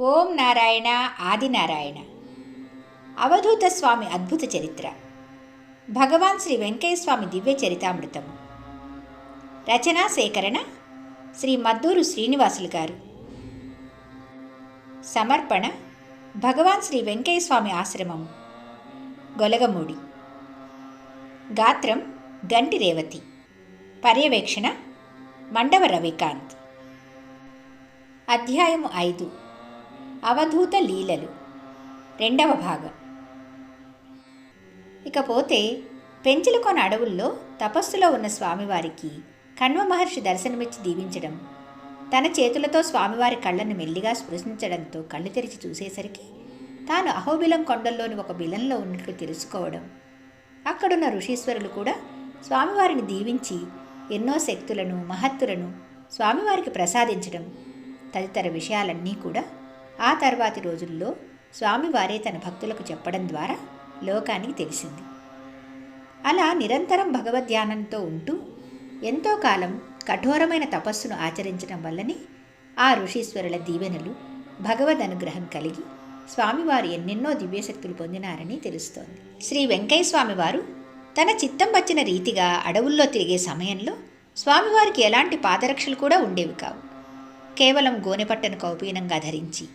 ఓం నారాయణ ఆదినారాయణ. అవధూత స్వామి అద్భుత చరిత్ర. భగవాన్ శ్రీ వెంకయ్య స్వామి దివ్య చరితామృతము. రచనా సేకరణ శ్రీ మద్దూరు శ్రీనివాసులు గారు. సమర్పణ భగవాన్ శ్రీ వెంకయ్య స్వామి ఆశ్రమము, గొలగమూడి. గాత్రం గంటి రేవతి. పర్యవేక్షణ మండవ రవికాంత్. అధ్యాయము 5. అవధూత లీలలు, 2వ భాగం. ఇకపోతే పెంచిలకొన అడవుల్లో తపస్సులో ఉన్న స్వామివారికి కణ్వ మహర్షి దర్శనమిచ్చి దీవించడం, తన చేతులతో స్వామివారి కళ్ళను మెల్లిగా స్పృశించడంతో కళ్ళు తెరిచి చూసేసరికి తాను అహోబిలం కొండల్లోని ఒక బిలంలో ఉన్నట్లు తెలుసుకోవడం, అక్కడున్న ఋషీశ్వరులు కూడా స్వామివారిని దీవించి ఎన్నో శక్తులను మహత్తులను స్వామివారికి ప్రసాదించడం తదితర విషయాలన్నీ కూడా ఆ తర్వాతి రోజుల్లో స్వామివారే తన భక్తులకు చెప్పడం ద్వారా లోకానికి తెలిసింది. అలా నిరంతరం భగవద్ధ్యానంతో ఉంటూ ఎంతో కాలం కఠోరమైన తపస్సును ఆచరించడం వల్లనే ఆ ఋషీశ్వరుల దీవెనలు, భగవద్ అనుగ్రహం కలిగి స్వామివారు ఎన్నెన్నో దివ్యశక్తులు పొందినారని తెలుస్తోంది. శ్రీ వెంకయ్య స్వామివారు తన చిత్తం వచ్చిన రీతిగా అడవుల్లో తిరిగే సమయంలో స్వామివారికి ఎలాంటి పాదరక్షలు కూడా ఉండేవి కావు. కేవలం గోనెపట్టను కౌపీనంగా ధరించి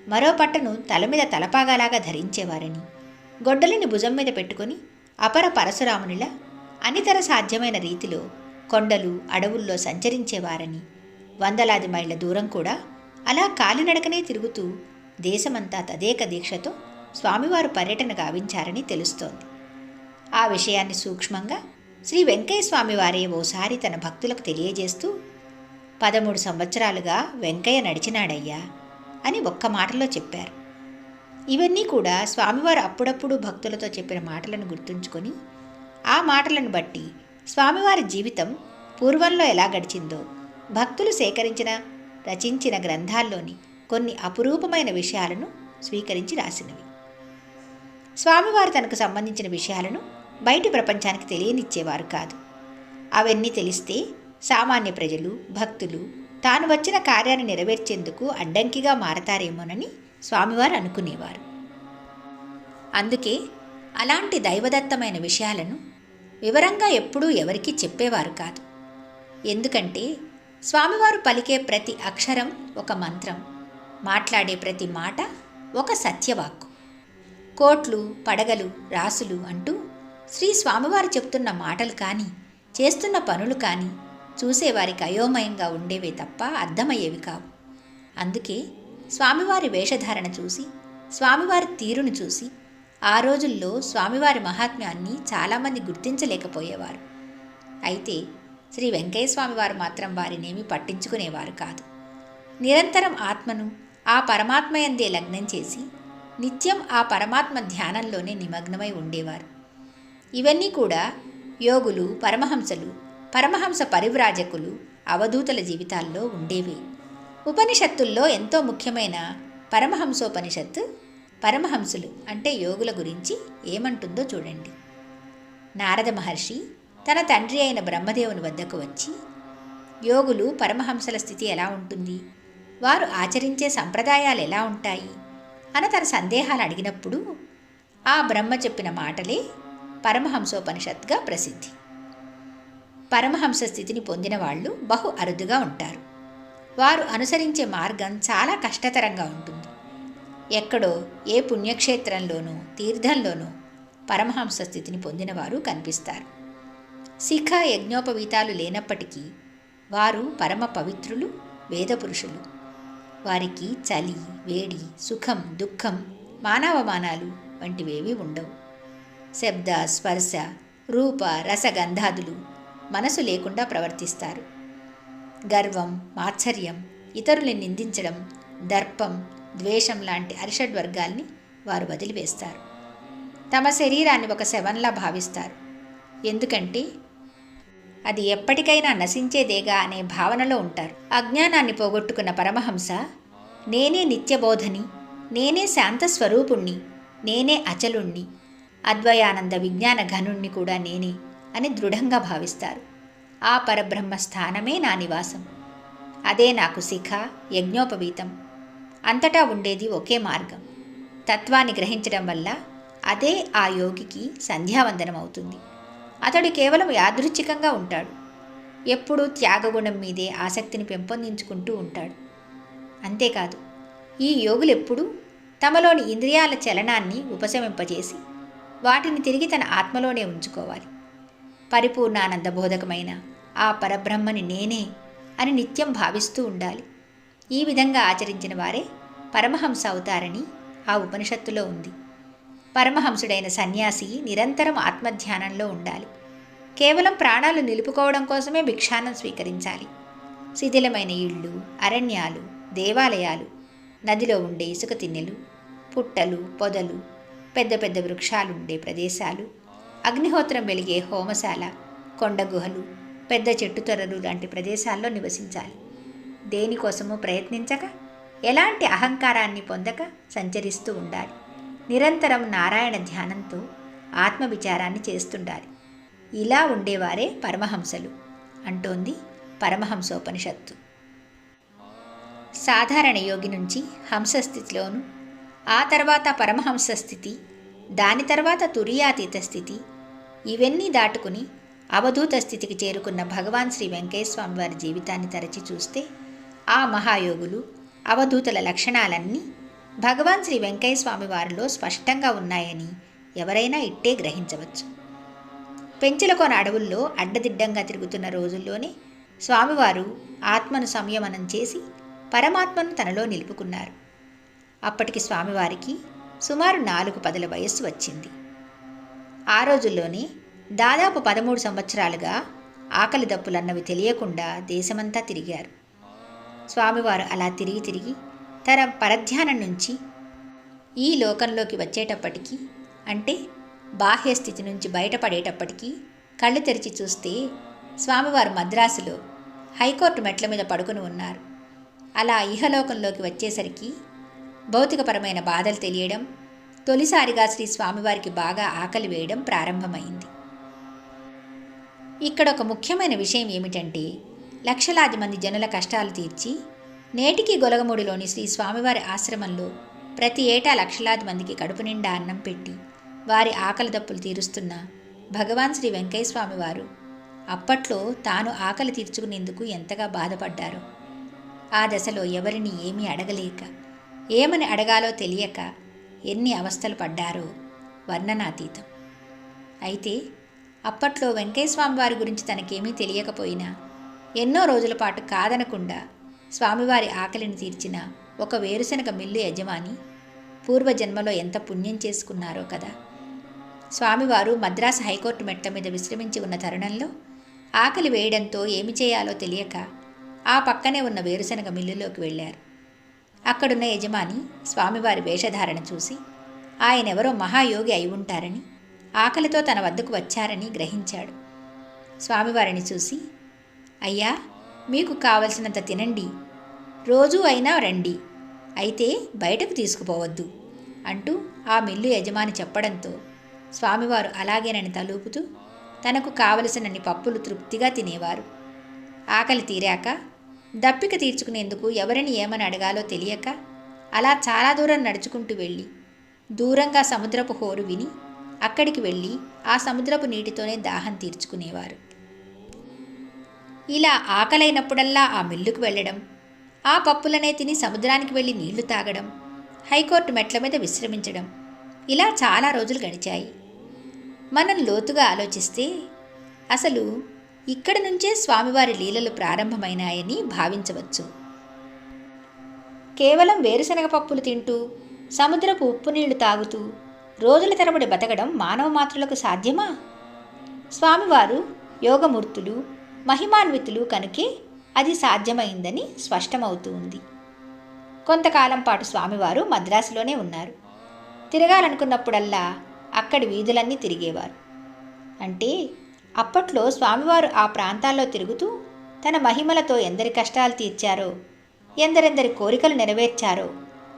మరో పట్టను తల మీద తలపాగాలాగా ధరించేవారని, గొడ్డలిని భుజం మీద పెట్టుకుని అపర పరశురామునిలా అనితర సాధ్యమైన రీతిలో కొండలు అడవుల్లో సంచరించేవారని, వందలాది మైళ్ళ దూరం కూడా అలా కాలినడకనే తిరుగుతూ దేశమంతా తదేక దీక్షతో స్వామివారు పర్యటన గావించారని తెలుస్తోంది. ఆ విషయాన్ని సూక్ష్మంగా శ్రీ వెంకయ్య స్వామివారే ఓసారి తన భక్తులకు తెలియజేస్తూ, 13 సంవత్సరాలుగా వెంకయ్య నడిచినాడయ్యా అని ఒక్క మాటలో చెప్పారు. ఇవన్నీ కూడా స్వామివారు అప్పుడప్పుడు భక్తులతో చెప్పిన మాటలను గుర్తుంచుకొని, ఆ మాటలను బట్టి స్వామివారి జీవితం పూర్వంలో ఎలా గడిచిందో భక్తులు సేకరించిన రచించిన గ్రంథాల్లోని కొన్ని అపురూపమైన విషయాలను స్వీకరించి రాసినవి. స్వామివారు తనకు సంబంధించిన విషయాలను బయటి ప్రపంచానికి తెలియనిచ్చేవారు కాదు. అవన్నీ తెలిస్తే సామాన్య ప్రజలు, భక్తులు తాను వచ్చిన కార్యాన్ని నెరవేర్చేందుకు అడ్డంకిగా మారతారేమోనని స్వామివారు అనుకునేవారు. అందుకే అలాంటి దైవదత్తమైన విషయాలను వివరంగా ఎప్పుడూ ఎవరికీ చెప్పేవారు కాదు. ఎందుకంటే స్వామివారు పలికే ప్రతి అక్షరం ఒక మంత్రం, మాట్లాడే ప్రతి మాట ఒక సత్యవాక్కు. కోట్లు, పడగలు, రాసులు అంటూ శ్రీ స్వామివారు చెప్తున్న మాటలు కానీ, చేస్తున్న పనులు కానీ చూసేవారికి అయోమయంగా ఉండేవే తప్ప అర్థమయ్యేవి కావు. అందుకే స్వామివారి వేషధారణ చూసి, స్వామివారి తీరును చూసి ఆ రోజుల్లో స్వామివారి మహాత్మ్యాన్ని చాలామంది గుర్తించలేకపోయేవారు. అయితే శ్రీ వెంకయ్య స్వామివారు మాత్రం వారినేమీ పట్టించుకునేవారు కాదు. నిరంతరం ఆత్మను ఆ పరమాత్మయందే లగ్నం చేసి నిత్యం ఆ పరమాత్మ ధ్యానంలోనే నిమగ్నమై ఉండేవారు. ఇవన్నీ కూడా యోగులు, పరమహంసలు, పరమహంస పరివ్రాజకులు, అవధూతల జీవితాల్లో ఉండేవి. ఉపనిషత్తుల్లో ఎంతో ముఖ్యమైన పరమహంసోపనిషత్తు పరమహంసులు అంటే యోగుల గురించి ఏమంటుందో చూడండి. నారద మహర్షి తన తండ్రి అయిన బ్రహ్మదేవుని వద్దకు వచ్చి, యోగులు పరమహంసల స్థితి ఎలా ఉంటుంది, వారు ఆచరించే సంప్రదాయాలు ఎలా ఉంటాయి అని తన సందేహాలు అడిగినప్పుడు ఆ బ్రహ్మ చెప్పిన మాటలే పరమహంసోపనిషత్తుగా ప్రసిద్ధి. పరమహంస స్థితిని పొందిన వాళ్ళు బహు అరుదుగా ఉంటారు. వారు అనుసరించే మార్గం చాలా కష్టతరంగా ఉంటుంది. ఎక్కడో ఏ పుణ్యక్షేత్రంలోనూ తీర్థంలోనూ పరమహంస స్థితిని పొందినవారు కనిపిస్తారు. శిఖ యజ్ఞోపవీతాలు లేనప్పటికీ వారు పరమ పవిత్రులు, వేదపురుషులు. వారికి చలి, వేడి, సుఖం, దుఃఖం, మానవమానాలు వంటివేవీ ఉండవు. శబ్ద, స్పర్శ, రూప, రసగంధాదులు మనసు లేకుండా ప్రవర్తిస్తారు. గర్వం, మాత్సర్యం, ఇతరుల్ని నిందించడం, దర్పం, ద్వేషం లాంటి అరిషడ్వర్గాల్ని వారు వదిలివేస్తారు. తమ శరీరాన్ని ఒక శవంలా భావిస్తారు. ఎందుకంటే అది ఎప్పటికైనా నశించేదేగా అనే భావనలో ఉంటారు. అజ్ఞానాన్ని పోగొట్టుకున్న పరమహంస నేనే నిత్యబోధని, నేనే శాంతస్వరూపుణ్ణి, నేనే అచలుణ్ణి, అద్వయానంద విజ్ఞాన ఘనుణ్ణి కూడా నేనే అని దృఢంగా భావిస్తారు. ఆ పరబ్రహ్మ స్థానమే నా నివాసం, అదే నాకు శిఖ, యజ్ఞోపవీతం. అంతటా ఉండేది ఒకే మార్గం. తత్వాన్ని గ్రహించడం వల్ల అదే ఆ యోగికి సంధ్యావందనం అవుతుంది. అతడు కేవలం యాదృచ్ఛికంగా ఉంటాడు. ఎప్పుడూ త్యాగగుణం మీదే ఆసక్తిని పెంపొందించుకుంటూ ఉంటాడు. అంతేకాదు, ఈ యోగులెప్పుడూ తమలోని ఇంద్రియాల చలనాన్ని ఉపశమింపజేసి వాటిని తిరిగి తన ఆత్మలోనే ఉంచుకోవాలి. పరిపూర్ణానందబోధకమైన ఆ పరబ్రహ్మని నేనే అని నిత్యం భావిస్తూ ఉండాలి. ఈ విధంగా ఆచరించిన వారే పరమహంస అవుతారని ఆ ఉపనిషత్తులో ఉంది. పరమహంసుడైన సన్యాసి నిరంతరం ఆత్మధ్యానంలో ఉండాలి. కేవలం ప్రాణాలు నిలుపుకోవడం కోసమే భిక్షాన్నం స్వీకరించాలి. శిథిలమైన ఇళ్ళు, అరణ్యాలు, దేవాలయాలు, నదిలో ఉండే ఇసుక తిన్నెలు, పుట్టలు, పొదలు, పెద్ద పెద్ద వృక్షాలుండే ప్రదేశాలు, అగ్నిహోత్రం వెలిగే హోమశాల, కొండ గుహలు, పెద్ద చెట్టుతొర్రలు లాంటి ప్రదేశాల్లో నివసించాలి. దేనికోసమూ ప్రయత్నించక, ఎలాంటి అహంకారాన్ని పొందక సంచరిస్తూ ఉండాలి. నిరంతరం నారాయణ ధ్యానంతో ఆత్మవిచారాన్ని చేస్తుండాలి. ఇలా ఉండేవారే పరమహంసలు అంటోంది పరమహంసోపనిషత్తు. సాధారణ యోగి నుంచి హంసస్థితిలోను, ఆ తర్వాత పరమహంస స్థితి, దాని తర్వాత తురీయాతీత స్థితి, ఇవన్నీ దాటుకుని అవధూత స్థితికి చేరుకున్న భగవాన్ శ్రీ వెంకయ్య స్వామి వారి జీవితాన్ని తరచి చూస్తే ఆ మహాయోగులు, అవధూతల లక్షణాలన్నీ భగవాన్ శ్రీ వెంకయ్య స్వామి వారిలో స్పష్టంగా ఉన్నాయని ఎవరైనా ఇట్టే గ్రహించవచ్చు. పెంచులకోన అడవుల్లో అడ్డదిడ్డంగా తిరుగుతున్న రోజుల్లోనే స్వామివారు ఆత్మను సంయమనం చేసి పరమాత్మను తనలో నిలుపుకున్నారు. అప్పటికి స్వామివారికి సుమారు 4 పదుల వయస్సు వచ్చింది. ఆ రోజుల్లోనే దాదాపు 13 సంవత్సరాలుగా ఆకలి దప్పులన్నవి తెలియకుండా దేశమంతా తిరిగారు. స్వామివారు అలా తిరిగి తిరిగి తన పరధ్యానం నుంచి ఈ లోకంలోకి వచ్చేటప్పటికీ, అంటే బాహ్యస్థితి నుంచి బయటపడేటప్పటికీ కళ్ళు తెరిచి చూస్తే స్వామివారు మద్రాసులో హైకోర్టు మెట్ల మీద పడుకుని ఉన్నారు. అలా ఇహలోకంలోకి వచ్చేసరికి భౌతికపరమైన బాధలు తెలియడం, తొలిసారిగా శ్రీ స్వామివారికి బాగా ఆకలి వేయడం ప్రారంభమైంది. ఇక్కడ ఒక ముఖ్యమైన విషయం ఏమిటంటే, లక్షలాది మంది జనుల కష్టాలు తీర్చి నేటికి గొలగమూడిలోని శ్రీ స్వామివారి ఆశ్రమంలో ప్రతి ఏటా లక్షలాది మందికి కడుపు నిండా అన్నం పెట్టి వారి ఆకలి దప్పులు తీరుస్తున్న భగవాన్ శ్రీ వెంకయ్య స్వామివారు అప్పట్లో తాను ఆకలి తీర్చుకునేందుకు ఎంతగా బాధపడ్డారో, ఆ దశలో ఎవరిని ఏమీ అడగలేక, ఏమని అడగాలో తెలియక ఎన్ని అవస్థలు పడ్డారో వర్ణనాతీతం. అయితే అప్పట్లో వెంకయ్యస్వామి వారి గురించి తనకేమీ తెలియకపోయినా ఎన్నో రోజుల పాటు కాదనకుండా స్వామివారి ఆకలిని తీర్చిన ఒక వేరుశనగ మిల్లు యజమాని పూర్వజన్మలో ఎంత పుణ్యం చేసుకున్నారో కదా. స్వామివారు మద్రాసు హైకోర్టు మెట్ల మీద విశ్రమించి ఉన్న తరుణంలో ఆకలి వేయడంతో ఏమి చేయాలో తెలియక ఆ పక్కనే ఉన్న వేరుశనగ మిల్లులోకి వెళ్ళారు. అక్కడున్న యజమాని స్వామివారి వేషధారణ చూసి ఆయనెవరో మహాయోగి అయి ఉంటారని, ఆకలితో తన వద్దకు వచ్చారని గ్రహించాడు. స్వామివారిని చూసి, అయ్యా, మీకు కావలసినంత తినండి, రోజూ అయినా రండి, అయితే బయటకు తీసుకుపోవద్దు అంటూ ఆ మిల్లు యజమాని చెప్పడంతో స్వామివారు అలాగేనని తలూపుతూ తనకు కావలసినన్ని పప్పులు తృప్తిగా తినేవారు. ఆకలి తీరాక దప్పిక తీర్చుకునేందుకు ఎవరిని ఏమని అడగాలో తెలియక అలా చాలా దూరం నడుచుకుంటూ వెళ్ళి దూరంగా సముద్రపు హోరు విని అక్కడికి వెళ్ళి ఆ సముద్రపు నీటితోనే దాహం తీర్చుకునేవారు. ఇలా ఆకలైనప్పుడల్లా ఆ మిల్లుకు వెళ్ళడం, ఆ పప్పులనే తిని సముద్రానికి వెళ్ళి నీళ్లు తాగడం, హైకోర్టు మెట్ల మీద విశ్రమించడం, ఇలా చాలా రోజులు గడిచాయి. మనం లోతుగా ఆలోచిస్తే అసలు ఇక్కడి నుంచే స్వామివారి లీలలు ప్రారంభమైనాయని భావించవచ్చు. కేవలం వేరుశనగ పప్పులు తింటూ, సముద్రపు ఉప్పు నీళ్లు తాగుతూ రోజుల తరబడి బతకడం మానవ మాత్రులకు సాధ్యమా? స్వామివారు యోగమూర్తులు, మహిమాన్వితులు కనుకే అది సాధ్యమైందని స్పష్టమవుతూ ఉంది. కొంతకాలం పాటు స్వామివారు మద్రాసులోనే ఉన్నారు. తిరగాలనుకున్నప్పుడల్లా అక్కడి వీధులన్నీ తిరిగేవారు. అంటే అప్పట్లో స్వామివారు ఆ ప్రాంతాల్లో తిరుగుతూ తన మహిమలతో ఎందరి కష్టాలు తీర్చారో, ఎందరెందరి కోరికలు నెరవేర్చారో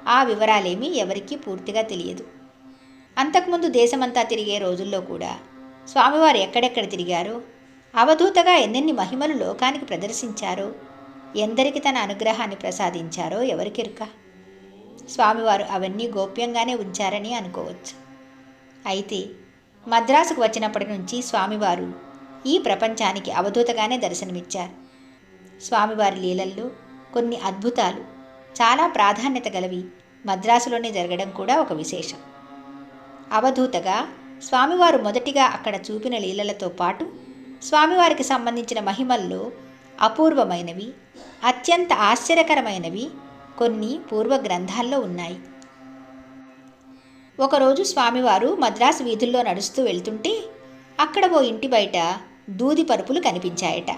ఆ వివరాలేమీ ఎవరికీ పూర్తిగా తెలియదు. అంతకుముందు దేశమంతా తిరిగే రోజుల్లో కూడా స్వామివారు ఎక్కడెక్కడ తిరిగారో, అవధూతగా ఎన్నెన్ని మహిమలు లోకానికి ప్రదర్శించారో, ఎందరికి తన అనుగ్రహాన్ని ప్రసాదించారో ఎవరికెరుక. స్వామివారు అవన్నీ గోప్యంగానే ఉంచారని అనుకోవచ్చు. అయితే మద్రాసుకు వచ్చినప్పటి నుంచి స్వామివారు ఈ ప్రపంచానికి అవధూతగానే దర్శనమిచ్చారు. స్వామివారి లీలల్లో కొన్ని అద్భుతాలు, చాలా ప్రాధాన్యత గలవి మద్రాసులోనే జరగడం కూడా ఒక విశేషం. అవధూతగా స్వామివారు మొదటిగా అక్కడ చూపిన లీలలతో పాటు స్వామివారికి సంబంధించిన మహిమల్లో అపూర్వమైనవి, అత్యంత ఆశ్చర్యకరమైనవి కొన్ని పూర్వ గ్రంథాల్లో ఉన్నాయి. ఒకరోజు స్వామివారు మద్రాసు వీధుల్లో నడుస్తూ వెళ్తుంటే అక్కడ ఓ ఇంటి బయట దూది పరుపులు కనిపించాయట.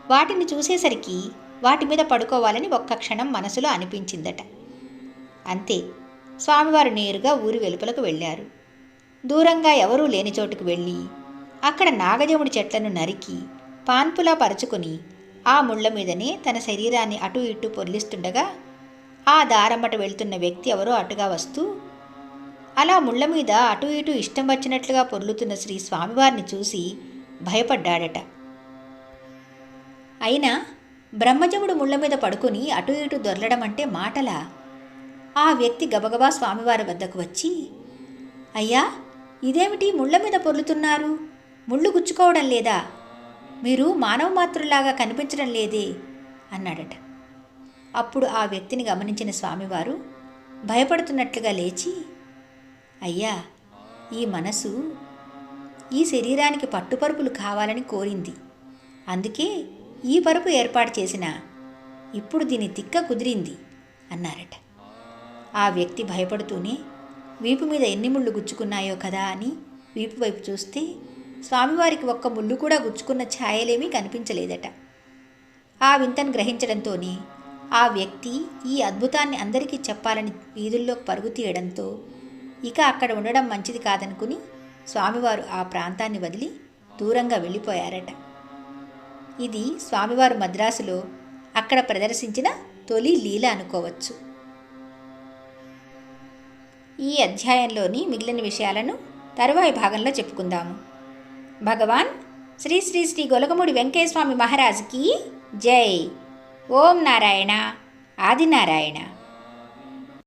వాటిని చూసేసరికి వాటి మీద పడుకోవాలని ఒక్క క్షణం మనసులో అనిపించిందట. అంతే, స్వామివారు నేరుగా ఊరి వెలుపలకు వెళ్ళారు. దూరంగా ఎవరూ లేని చోటుకు వెళ్ళి అక్కడ నాగజముడి చెట్లను నరికి పాన్పులా పరుచుకొని ఆ ముళ్ల మీదనే తన శరీరాన్ని అటు ఇటు పొర్లిస్తుండగా ఆ దారమ్మట వెళ్తున్న వ్యక్తి ఎవరో అటుగా వస్తూ అలా ముళ్ల మీద అటు ఇటు ఇష్టం వచ్చినట్లుగా పొర్లుతున్న శ్రీ స్వామివారిని చూసి భయపడ్డాడట. అయినా బ్రహ్మజముడు ముళ్ల మీద పడుకుని అటు ఇటు దొర్లడం అంటే మాటలా? ఆ వ్యక్తి గబగబా స్వామివారి వద్దకు వచ్చి, అయ్యా, ఇదేమిటి ముళ్ల మీద పొర్లుతున్నారు? ముళ్ళు గుచ్చుకోవడం లేదా? మీరు మానవ మాతృలాగా కనిపించడం లేదే అన్నాడట. అప్పుడు ఆ వ్యక్తిని గమనించిన స్వామివారు భయపడుతున్నట్లుగా లేచి, అయ్యా, ఈ మనసు ఈ శరీరానికి పట్టుపరుపులు కావాలని కోరింది. అందుకే ఈ పరుపు ఏర్పాటు చేసిన. ఇప్పుడు దీని తిక్క కుదిరింది అన్నారట. ఆ వ్యక్తి భయపడుతూనే వీపు మీద ఎన్ని ముళ్ళు గుచ్చుకున్నాయో కదా అని వీపు వైపు చూస్తే స్వామివారికి ఒక్క ముళ్ళు కూడా గుచ్చుకున్న ఛాయలేమీ కనిపించలేదట. ఆ వింతను గ్రహించడంతోనే ఆ వ్యక్తి ఈ అద్భుతాన్ని అందరికీ చెప్పాలని వీధుల్లోకి పరుగు తీయడంతో ఇక అక్కడ ఉండడం మంచిది కాదనుకుని స్వామివారు ఆ ప్రాంతాన్ని వదిలి దూరంగా వెళ్ళిపోయారట. ఇది స్వామివారు మద్రాసులో అక్కడ ప్రదర్శించిన తొలి లీల అనుకోవచ్చు. ఈ అధ్యాయంలోని మిగిలిన విషయాలను తరువాయి భాగంలో చెప్పుకుందాము. భగవాన్ శ్రీ శ్రీ శ్రీ గొలగముడి వెంకయ్యస్వామి మహారాజుకి జై. ఓం నారాయణ. ఆదినారాయణ.